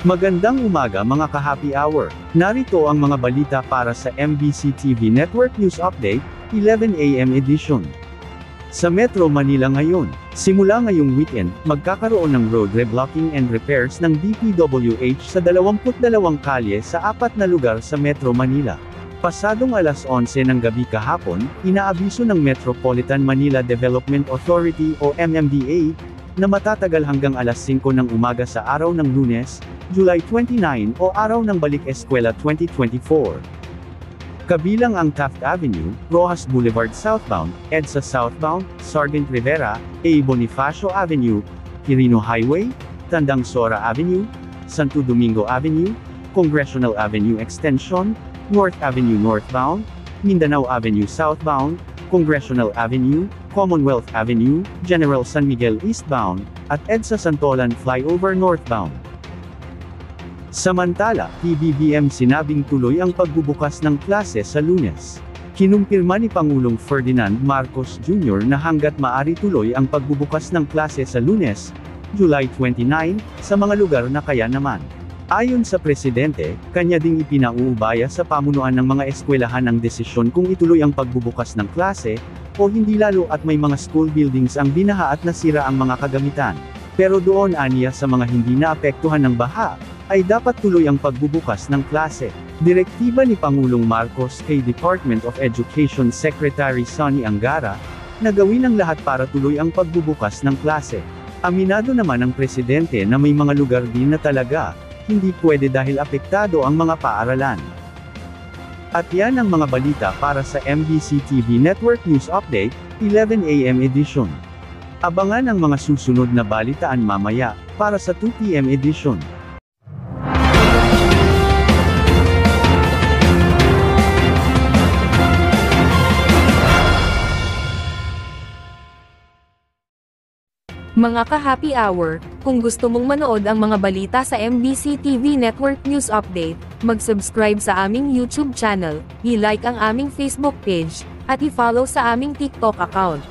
Magandang umaga mga ka-happy hour. Narito ang mga balita para sa MBC TV Network News Update, 11 AM edition. Sa Metro Manila ngayon, simula ngayong weekend, magkakaroon ng road reblocking and repairs ng DPWH sa 22 kalye sa 4 na lugar sa Metro Manila. Pasadong alas 11 ng gabi kahapon, inaabiso ng Metropolitan Manila Development Authority o MMDA, na matatagal hanggang alas 5 ng umaga sa araw ng Lunes, July 29 o Araw ng Balik Eskwela 2024. Kabilang ang Taft Avenue, Rojas Boulevard Southbound, EDSA Southbound, Sargent Rivera, A. Bonifacio Avenue, Quirino Highway, Tandang Sora Avenue, Santo Domingo Avenue, Congressional Avenue Extension, North Avenue Northbound, Mindanao Avenue Southbound, Congressional Avenue, Commonwealth Avenue, General San Miguel Eastbound, at EDSA Santolan Flyover Northbound. Samantala, PBBM sinabing tuloy ang pagbubukas ng klase sa Lunes. Kinumpirma ni Pangulong Ferdinand Marcos Jr. na hanggat maaari tuloy ang pagbubukas ng klase sa Lunes, July 29, sa mga lugar na kaya naman. Ayon sa Presidente, kanya ding ipinauubaya sa pamunuan ng mga eskwelahan ang desisyon kung ituloy ang pagbubukas ng klase, o hindi lalo at may mga school buildings ang binaha at nasira ang mga kagamitan. Pero doon aniya sa mga hindi naapektuhan ng baha, ay dapat tuloy ang pagbubukas ng klase. Direktiba ni Pangulong Marcos kay Department of Education Secretary Sonny Angara, na gawin ang lahat para tuloy ang pagbubukas ng klase. Aminado naman ang Presidente na may mga lugar din na talaga, hindi pwede dahil apektado ang mga paaralan. At yan ang mga balita para sa MBC TV Network News Update, 11 AM edition. Abangan ang mga susunod na balitaan mamaya, para sa 2 PM edition. Mga ka-happy hour, kung gusto mong manood ang mga balita sa MBC TV Network News Update, mag-subscribe sa aming YouTube channel, i-like ang aming Facebook page, at i-follow sa aming TikTok account.